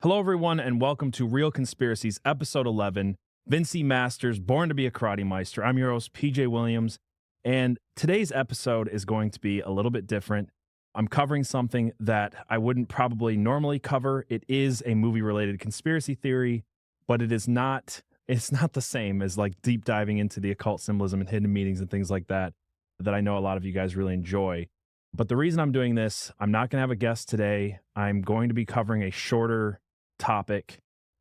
Hello, everyone, and welcome to Real Conspiracies, Episode 11, Vincey Masters, Born to be a Karate Meister. I'm your host, PJ Williams, and today's episode is going to be a little bit different. I'm covering something that I wouldn't probably normally cover. It is a movie-related conspiracy theory, but it's not the same as like deep diving into the occult symbolism and hidden meanings and things like that I know a lot of you guys really enjoy. But the reason I'm doing this, I'm not going to have a guest today. I'm going to be covering a shorter topic.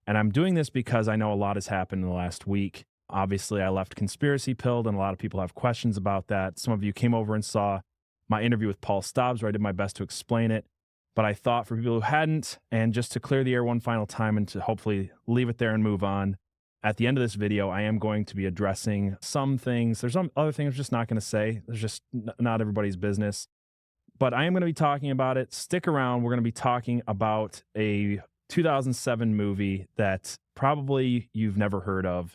And I'm doing this because I know a lot has happened in the last week. Obviously, I left Conspiracy Pilled, and a lot of people have questions about that. Some of you came over and saw my interview with Paul Stobbs, where I did my best to explain it. But I thought for people who hadn't, and just to clear the air one final time and to hopefully leave it there and move on, at the end of this video, I am going to be addressing some things. There's some other things I'm just not going to say. There's just not everybody's business. But I am going to be talking about it. Stick around. We're going to be talking about a 2007 movie that probably you've never heard of.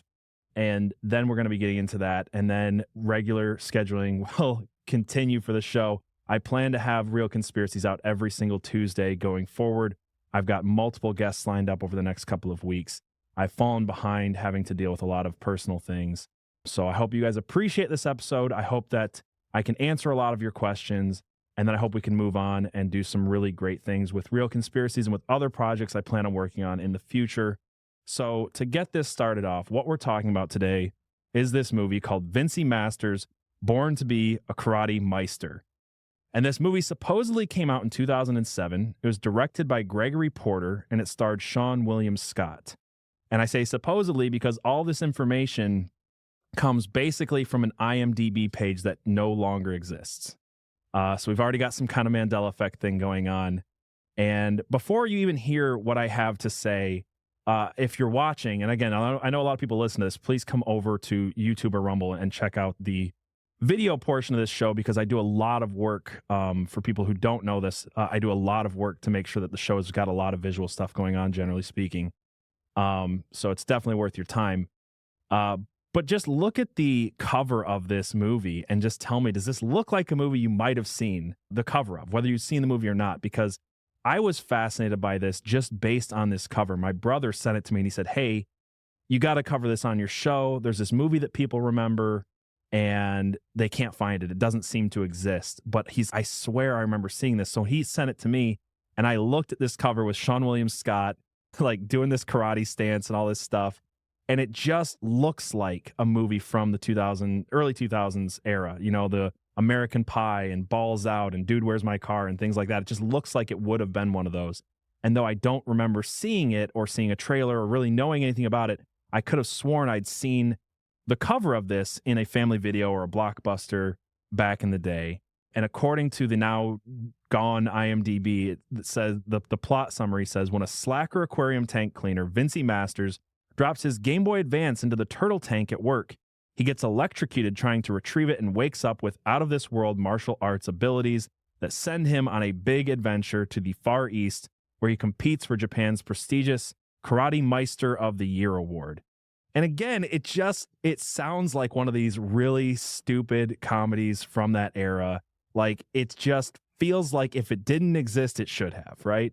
And then we're going to be getting into that. And then regular scheduling will continue for the show. I plan to have Real Conspiracies out every single Tuesday going forward. I've got multiple guests lined up over the next couple of weeks. I've fallen behind having to deal with a lot of personal things. So I hope you guys appreciate this episode. I hope that I can answer a lot of your questions. And then I hope we can move on and do some really great things with Real Conspiracies and with other projects I plan on working on in the future. So to get this started off, what we're talking about today is this movie called Vincey Masters, Born to be a Karate Meister. And this movie supposedly came out in 2007. It was directed by Gregory Porter, and it starred Seann Wialliam Scott. And I say supposedly because all this information comes basically from an IMDb page that no longer exists. So we've already got some kind of Mandela Effect thing going on. And before you even hear what I have to say, if you're watching, and again, I know a lot of people listen to this, please come over to YouTube or Rumble and check out the video portion of this show, because I do a lot of work for people who don't know this. I do a lot of work to make sure that the show has got a lot of visual stuff going on, generally speaking. So it's definitely worth your time. But just look at the cover of this movie and just tell me, does this look like a movie you might have seen the cover of, whether you've seen the movie or not? Because I was fascinated by this just based on this cover. My brother sent it to me and he said, hey, you got to cover this on your show. There's this movie that people remember and they can't find it. It doesn't seem to exist. But I swear I remember seeing this. So he sent it to me and I looked at this cover with Seann Wialliam Scott, like doing this karate stance and all this stuff. And it just looks like a movie from the early 2000s era, you know, the American Pie and Balls Out and Dude, Where's My Car and things like that. It just looks like it would have been one of those. And though I don't remember seeing it or seeing a trailer or really knowing anything about it, I could have sworn I'd seen the cover of this in a Family Video or a Blockbuster back in the day. And according to the now gone IMDb, it says the plot summary says, when a slacker aquarium tank cleaner, Vincey Masters, drops his Game Boy Advance into the turtle tank at work, he gets electrocuted trying to retrieve it and wakes up with out-of-this-world martial arts abilities that send him on a big adventure to the Far East, where he competes for Japan's prestigious Karate Meister of the Year award. And again, it sounds like one of these really stupid comedies from that era. Like, it just feels like if it didn't exist, it should have, right?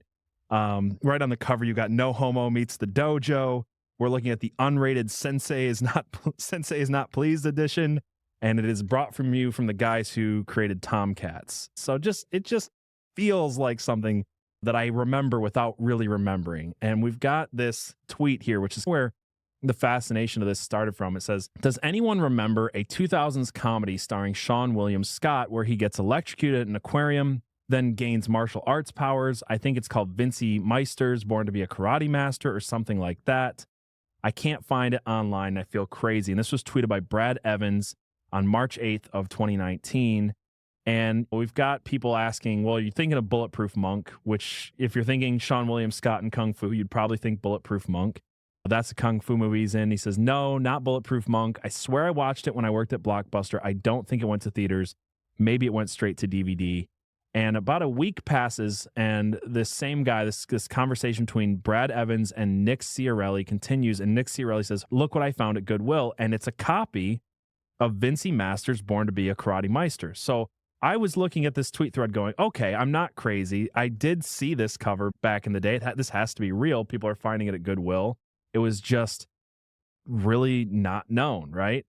Right on the cover, you got No Homo Meets the Dojo. We're looking at the unrated Sensei is Not Pleased edition, and it is brought from the guys who created Tomcats. So it just feels like something that I remember without really remembering. And we've got this tweet here, which is where the fascination of this started from. It says, does anyone remember a 2000s comedy starring Seann Wialliam Scott where he gets electrocuted at an aquarium, then gains martial arts powers? I think it's called Vincey Meisters, Born to be a Karate Master or something like that. I can't find it online. I feel crazy. And this was tweeted by Brad Evans on March 8th of 2019. And we've got people asking, well, you're thinking of Bulletproof Monk, which if you're thinking Seann Wialliam Scott and Kung Fu, you'd probably think Bulletproof Monk. That's a Kung Fu movie he's in. He says, no, not Bulletproof Monk. I swear I watched it when I worked at Blockbuster. I don't think it went to theaters. Maybe it went straight to DVD. And about a week passes, and this same guy, this conversation between Brad Evans and Nick Ciarelli continues. And Nick Ciarelli says, look what I found at Goodwill. And it's a copy of Vincey Masters, Born to be a Karate Meister. So I was looking at this tweet thread going, okay, I'm not crazy. I did see this cover back in the day. This has to be real. People are finding it at Goodwill. It was just really not known, right?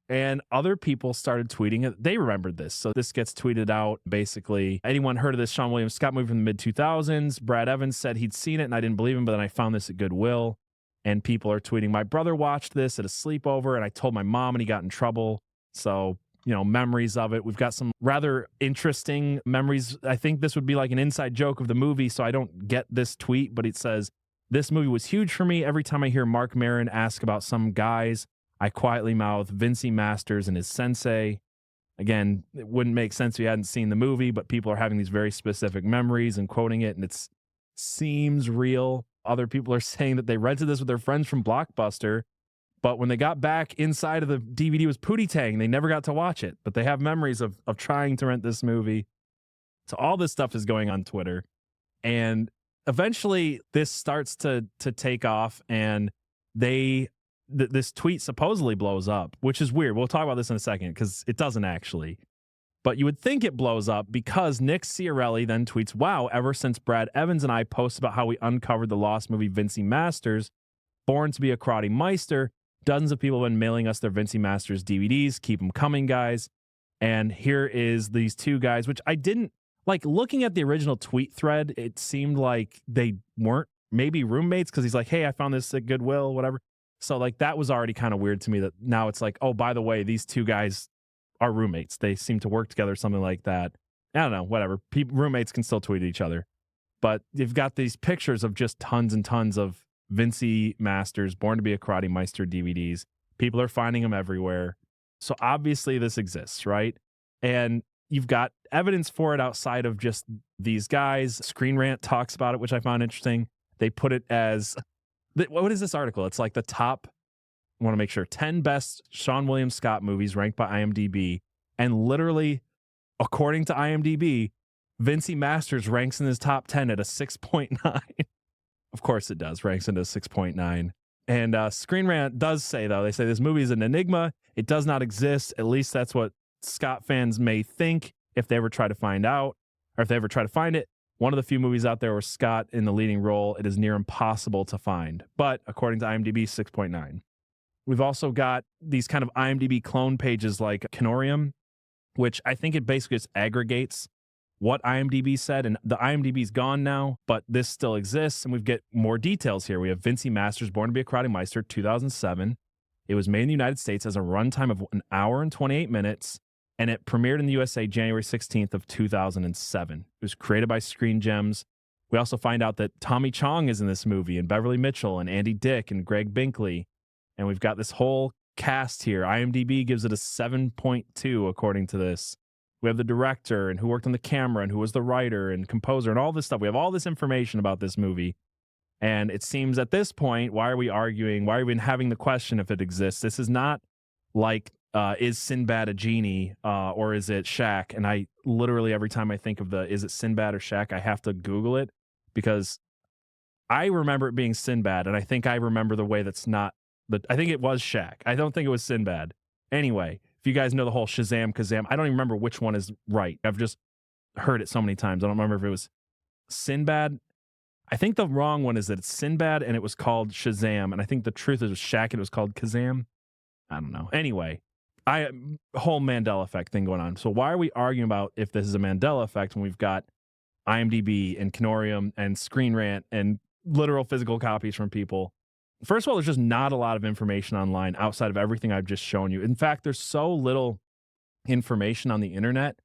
And other people started tweeting it. They remembered this. So this gets tweeted out. Basically, anyone heard of this Seann Wialliam Scott movie from the mid 2000s? Brad Evans said he'd seen it and I didn't believe him, but then I found this at Goodwill. And people are tweeting, my brother watched this at a sleepover and I told my mom and he got in trouble. So, memories of it. We've got some rather interesting memories. I think this would be like an inside joke of the movie. So I don't get this tweet, but it says, this movie was huge for me. Every time I hear Mark Maron ask about some guys, I quietly mouth Vincey Masters and his sensei. Again, it wouldn't make sense if you hadn't seen the movie, but people are having these very specific memories and quoting it, and it seems real. Other people are saying that they rented this with their friends from Blockbuster, but when they got back inside of the DVD was Pootie Tang. They never got to watch it, but they have memories of trying to rent this movie. So all this stuff is going on Twitter, and eventually this starts to take off, and this tweet supposedly blows up, which is weird. We'll talk about this in a second because it doesn't actually. But you would think it blows up because Nick Ciarelli then tweets, wow, ever since Brad Evans and I posted about how we uncovered the lost movie Vincey Masters, Born to be a Karate Meister, dozens of people have been mailing us their Vincey Masters DVDs. Keep them coming, guys. And here is these two guys, which I didn't, like, looking at the original tweet thread, it seemed like they weren't maybe roommates because he's like, hey, I found this at Goodwill, whatever. So, like, that was already kind of weird to me that now it's like, oh, by the way, these two guys are roommates. They seem to work together, something like that. I don't know, whatever. Roommates can still tweet at each other. But you've got these pictures of just tons and tons of Vincey Masters, Born to be a Karate Meister DVDs. People are finding them everywhere. So obviously this exists, right? And you've got evidence for it outside of just these guys. Screen Rant talks about it, which I found interesting. They put it as, what is this article? It's like the top, I want to make sure, 10 best Seann Wialliam Scott movies ranked by IMDb. And literally, according to IMDb, Vincey Masters ranks in his top 10 at a 6.9. Of course it does, ranks into 6.9. And Screen Rant does say, though, they say this movie is an enigma. It does not exist. At least that's what Scott fans may think if they ever try to find out, or if they ever try to find it. One of the few movies out there where Scott in the leading role, it is near impossible to find. But according to IMDb, 6.9. We've also got these kind of IMDb clone pages like Canorium, which I think it basically just aggregates what IMDb said. And the IMDb's gone now, but this still exists. And we get more details here. We have Vincey Masters, Born to be a Karate Meister, 2007. It was made in the United States as a runtime of 1 hour and 28 minutes. And it premiered in the USA January 16th of 2007. It was created by Screen Gems. We also find out that Tommy Chong is in this movie, and Beverly Mitchell, and Andy Dick, and Greg Binkley. And we've got this whole cast here. IMDb gives it a 7.2 according to this. We have the director and who worked on the camera and who was the writer and composer and all this stuff. We have all this information about this movie. And it seems at this point, why are we arguing? Why are we even having the question if it exists? This is not like, is Sinbad a genie or is it Shaq? And I literally, every time I think of is it Sinbad or Shaq, I have to Google it because I remember it being Sinbad. And I think I remember the way that's not. But I think it was Shaq. I don't think it was Sinbad. Anyway, if you guys know the whole Shazam, Kazam, I don't even remember which one is right. I've just heard it so many times. I don't remember if it was Sinbad. I think the wrong one is that it's Sinbad and it was called Shazam. And I think the truth is it was Shaq and it was called Kazam. I don't know. Anyway, whole Mandela Effect thing going on. So why are we arguing about if this is a Mandela Effect when we've got IMDb and Canorium and Screen Rant and literal physical copies from people? First of all, there's just not a lot of information online outside of everything I've just shown you. In fact, there's so little information on the internet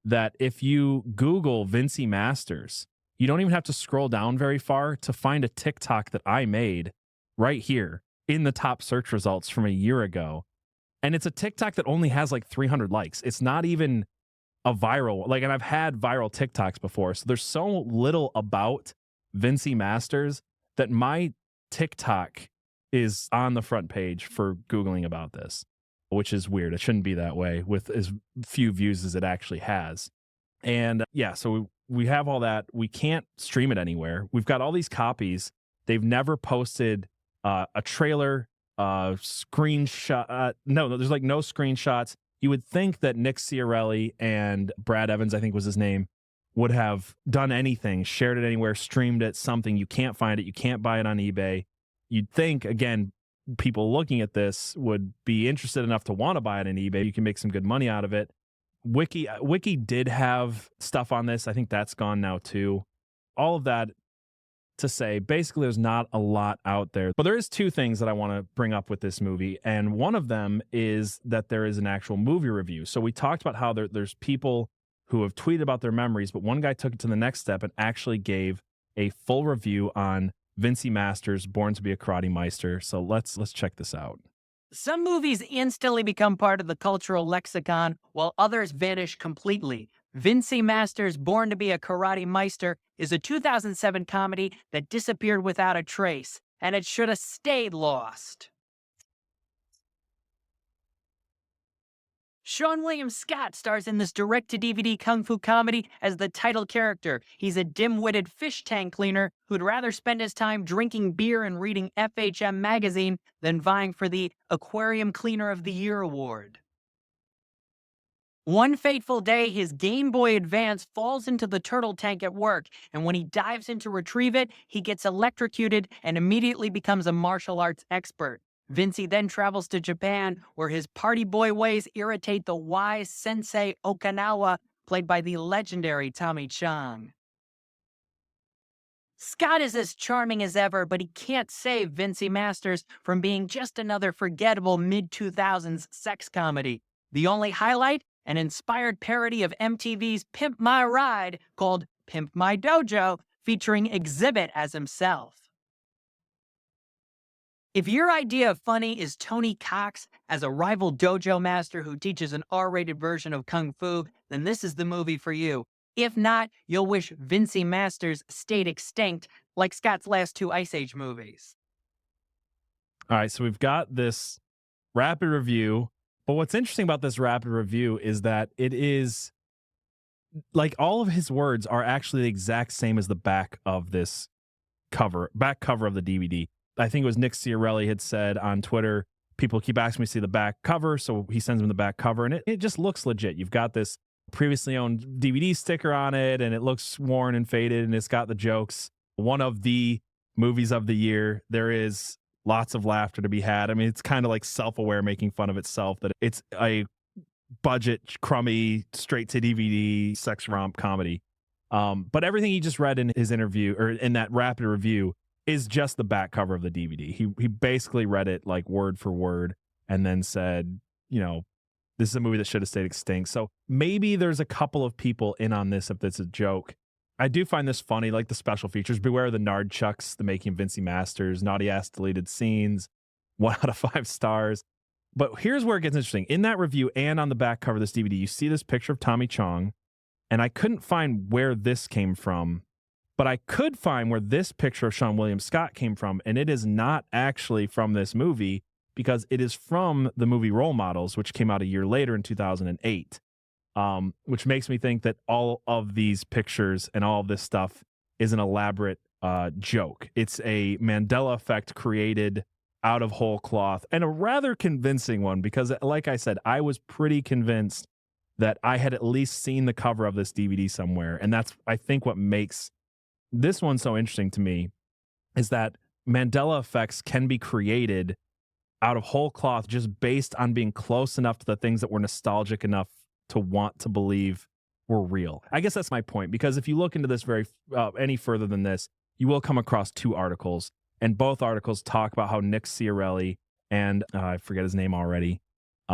that if you Google Vincey Masters, you don't even have to scroll down very far to find a TikTok that I made right here in the top search results from a year ago. And it's a TikTok that only has like 300 likes. It's not even a viral, like, and I've had viral TikToks before. So there's so little about Vincey Masters that my TikTok is on the front page for Googling about this, which is weird. It shouldn't be that way with as few views as it actually has. And yeah, so we have all that. We can't stream it anywhere. We've got all these copies. They've never posted a trailer, screenshot. No, there's like no screenshots. You would think that Nick Ciarelli and Brad Evans, I think was his name, would have done anything, shared it anywhere, streamed it, something. You can't find it. You can't buy it on eBay. You'd think, again, people looking at this would be interested enough to want to buy it on eBay. You can make some good money out of it. Wiki did have stuff on this. I think that's gone now too. All of that to say, basically, there's not a lot out there. But there is two things that I want to bring up with this movie. And one of them is that there is an actual movie review. So we talked about how there's people who have tweeted about their memories, but one guy took it to the next step and actually gave a full review on Vincey Meister's Born to be a Karate Meister. So let's check this out. Some movies instantly become part of the cultural lexicon, while others vanish completely. Vincey Meister's Born to be a Karate Meister is a 2007 comedy that disappeared without a trace, and it should have stayed lost. Seann Wialliam Scott stars in this direct-to-DVD kung fu comedy as the title character. He's a dim-witted fish tank cleaner who'd rather spend his time drinking beer and reading FHM magazine than vying for the Aquarium Cleaner of the Year award. One fateful day, his Game Boy Advance falls into the turtle tank at work, and when he dives in to retrieve it, he gets electrocuted and immediately becomes a martial arts expert. Vincey then travels to Japan, where his party boy ways irritate the wise Sensei Okinawa, played by the legendary Tommy Chong. Scott is as charming as ever, but he can't save Vincey Masters from being just another forgettable mid-2000s sex comedy. The only highlight? An inspired parody of MTV's Pimp My Ride called Pimp My Dojo, featuring Exhibit as himself. If your idea of funny is Tony Cox as a rival dojo master who teaches an R-rated version of Kung Fu, then this is the movie for you. If not, you'll wish Vincey Masters stayed extinct like Scott's last two Ice Age movies. All right, so we've got this rapid review. But what's interesting about this rapid review is that it is like all of his words are actually the exact same as the back of this back cover of the DVD. I think it was Nick Ciarelli had said on Twitter, people keep asking me to see the back cover, so he sends them the back cover, and it just looks legit. You've got this previously owned DVD sticker on it, and it looks worn and faded, and it's got the jokes. One of the movies of the year. There is lots of laughter to be had. I mean, it's kind of like self-aware, making fun of itself, that it's a budget, crummy, straight-to-DVD sex romp comedy. But everything he just read in his interview, or in that rapid review, is just the back cover of the DVD. He basically read it like word for word and then said, you know, this is a movie that should have stayed extinct. So maybe there's a couple of people in on this if it's a joke. I do find this funny, like the special features. Beware of the Nardchucks, the making of Vincey Masters, naughty ass deleted scenes, 1 out of 5 stars. But here's where it gets interesting. In that review and on the back cover of this DVD, you see this picture of Tommy Chong, and I couldn't find where this came from, but I could find where this picture of Seann Wialliam Scott came from, and it is not actually from this movie because it is from the movie Role Models, which came out a year later in 2008, which makes me think that all of these pictures and all of this stuff is an elaborate joke. It's a Mandela Effect created out of whole cloth, and a rather convincing one because, like I said, I was pretty convinced that I had at least seen the cover of this DVD somewhere, and that's, I think, what makes this one so interesting to me, is that Mandela effects can be created out of whole cloth just based on being close enough to the things that were nostalgic enough to want to believe were real. I guess that's my point, because if you look into this any further than this, you will come across 2 articles, and both articles talk about how Nick Ciarelli and I forget his name already,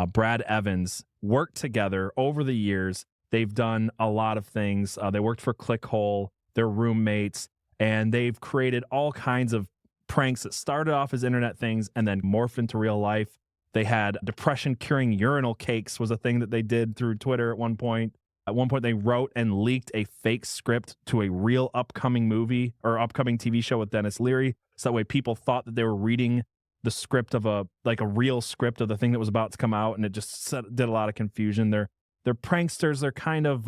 Brad Evans worked together over the years. They've done a lot of things. They worked for Clickhole. They're roommates, and they've created all kinds of pranks that started off as internet things and then morphed into real life. They had depression curing urinal cakes was a thing that they did through Twitter at one point. At one point, they wrote and leaked a fake script to a real upcoming movie or upcoming TV show with Dennis Leary. So that way people thought that they were reading the script of a real script of the thing that was about to come out, and it just did a lot of confusion. They're pranksters. They're kind of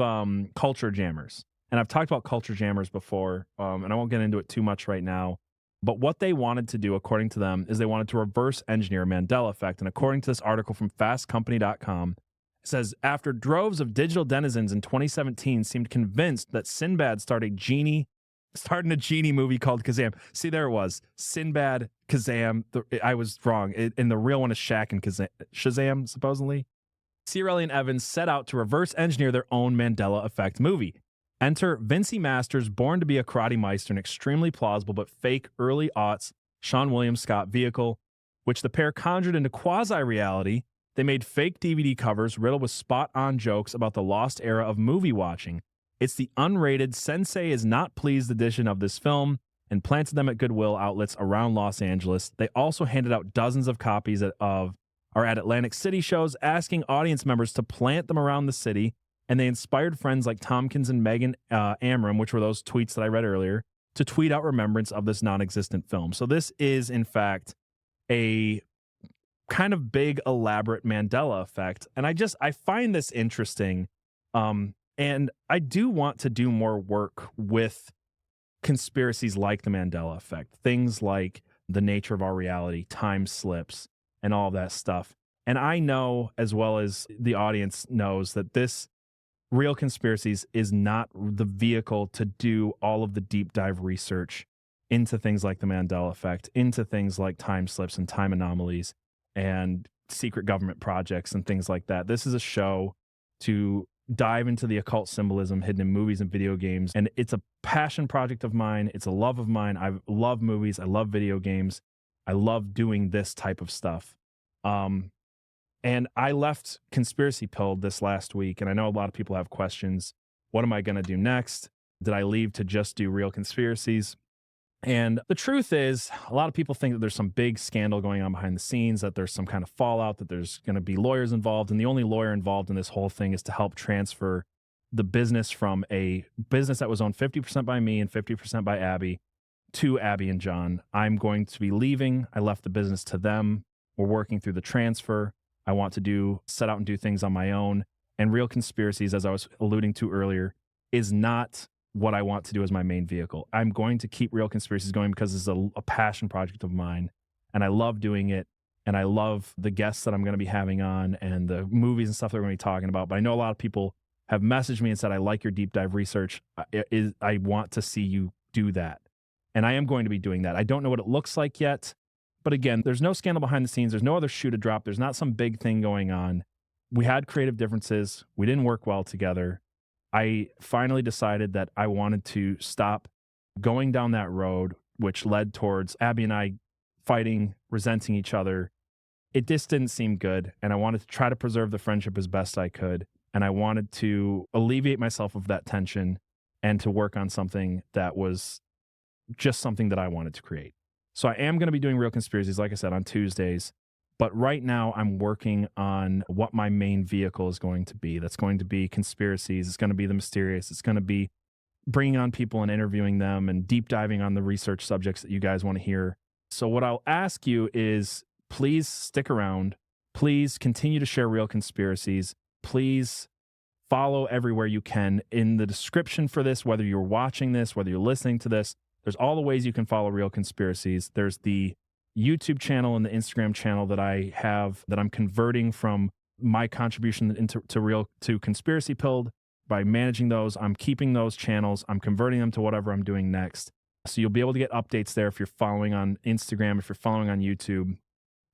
culture jammers. And I've talked about culture jammers before, and I won't get into it too much right now. But what they wanted to do, according to them, is they wanted to reverse engineer Mandela Effect. And according to this article from fastcompany.com, it says, after droves of digital denizens in 2017 seemed convinced that Sinbad starting a genie movie called Kazam. See, there it was. Sinbad, Kazam. I was wrong. And the real one is Shaq and Shazam, supposedly. Searle and Evans set out to reverse engineer their own Mandela Effect movie. Enter Vincey Masters, born to be a karate Meister, an extremely plausible but fake early aughts Seann Wialliam Scott vehicle, which the pair conjured into quasi-reality. They made fake DVD covers riddled with spot-on jokes about the lost era of movie watching. It's the unrated Sensei is Not Pleased edition of this film and planted them at Goodwill outlets around Los Angeles. They also handed out dozens of copies at Atlantic City shows, asking audience members to plant them around the city, and they inspired friends like Tompkins and Megan Amram, which were those tweets that I read earlier, to tweet out remembrance of this non-existent film. So this is, in fact, a kind of big, elaborate Mandela Effect. And I find this interesting. And I do want to do more work with conspiracies like the Mandela Effect, things like the nature of our reality, time slips, and all of that stuff. And I know, as well as the audience knows, that this Real Conspiracies is not the vehicle to do all of the deep dive research into things like the Mandela Effect, into things like time slips and time anomalies and secret government projects and things like that. This is a show to dive into the occult symbolism hidden in movies and video games. And it's a passion project of mine. It's a love of mine. I love movies. I love video games. I love doing this type of stuff. And I left Conspiracy Pilled this last week, and I know a lot of people have questions. What am I going to do next? Did I leave to just do Real Conspiracies? And the truth is, a lot of people think that there's some big scandal going on behind the scenes, that there's some kind of fallout, that there's going to be lawyers involved, and the only lawyer involved in this whole thing is to help transfer the business from a business that was owned 50% by me and 50% by Abby to Abby and John. I'm going to be leaving. I left the business to them. We're working through the transfer. I want to set out and do things on my own. And Real Conspiracies, as I was alluding to earlier, is not what I want to do as my main vehicle. I'm going to keep Real Conspiracies going because it's a passion project of mine, and I love doing it, and I love the guests that I'm going to be having on and the movies and stuff that we're going to be talking about. But I know a lot of people have messaged me and said, I like your deep dive research. I want to see you do that. And I am going to be doing that. I don't know what it looks like yet. But again, there's no scandal behind the scenes. There's no other shoe to drop. There's not some big thing going on. We had creative differences. We didn't work well together. I finally decided that I wanted to stop going down that road, which led towards Abby and I fighting, resenting each other. It just didn't seem good. And I wanted to try to preserve the friendship as best I could. And I wanted to alleviate myself of that tension and to work on something that was just something that I wanted to create. So I am going to be doing Real Conspiracies, like I said, on Tuesdays. But right now I'm working on what my main vehicle is going to be. That's going to be Conspiracies. It's going to be the mysterious. It's going to be bringing on people and interviewing them and deep diving on the research subjects that you guys want to hear. So what I'll ask you is, please stick around. Please continue to share Real Conspiracies. Please follow everywhere you can. In the description for this, whether you're watching this, whether you're listening to this, there's all the ways you can follow Real Conspiracies. There's the YouTube channel and the Instagram channel that I have that I'm converting from my contribution to Conspiracy Pilled. By managing those, I'm keeping those channels. I'm converting them to whatever I'm doing next. So you'll be able to get updates there if you're following on Instagram, if you're following on YouTube.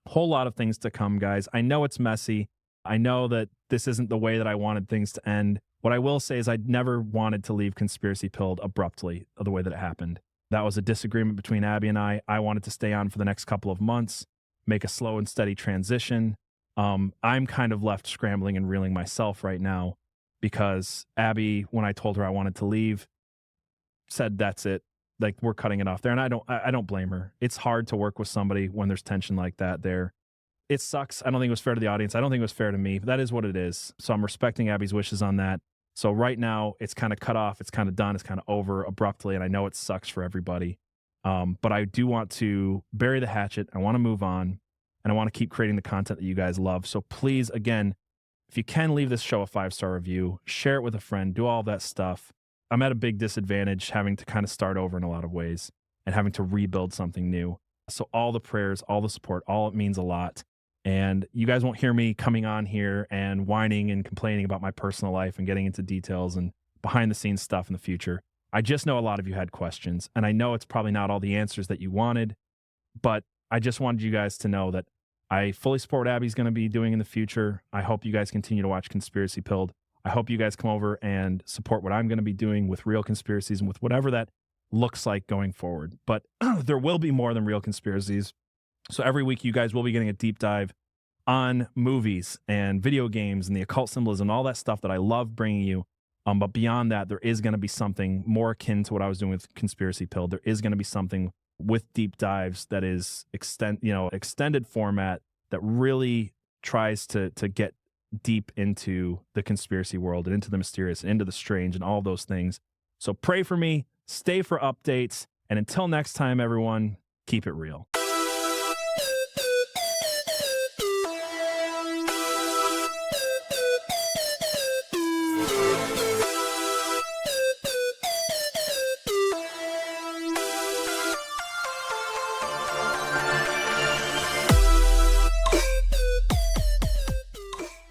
Whole lot of things to come, guys. I know it's messy. I know that this isn't the way that I wanted things to end. What I will say is I never wanted to leave Conspiracy Pilled abruptly the way that it happened. That was a disagreement between Abby and I. I wanted to stay on for the next couple of months, make a slow and steady transition. I'm kind of left scrambling and reeling myself right now because Abby, when I told her I wanted to leave, said, that's it. Like, we're cutting it off there. And I don't blame her. It's hard to work with somebody when there's tension like that there. It sucks. I don't think it was fair to the audience. I don't think it was fair to me, but that is what it is. So I'm respecting Abby's wishes on that. So right now it's kind of cut off. It's kind of done. It's kind of over abruptly. And I know it sucks for everybody. But I do want to bury the hatchet. I want to move on, and I want to keep creating the content that you guys love. So please, again, if you can, leave this show a 5-star review, share it with a friend, do all that stuff. I'm at a big disadvantage having to kind of start over in a lot of ways. and having to rebuild something new. So all the prayers, all the support, all it means a lot. And you guys won't hear me coming on here and whining and complaining about my personal life and getting into details and behind the scenes stuff in the future. I just know a lot of you had questions, and I know it's probably not all the answers that you wanted, but I just wanted you guys to know that I fully support what Abby's going to be doing in the future. I hope you guys continue to watch Conspiracy Pilled. I hope you guys come over and support what I'm going to be doing with Real Conspiracies and with whatever that looks like going forward. But there will be more than Real Conspiracies. So every week you guys will be getting a deep dive on movies and video games and the occult symbolism, all that stuff that I love bringing you. But beyond that, there is going to be something more akin to what I was doing with Conspiracy Pilled. There is going to be something with deep dives that is extended format that really tries to get deep into the conspiracy world and into the mysterious and into the strange and all those things. So pray for me, stay for updates, and until next time, everyone, keep it real.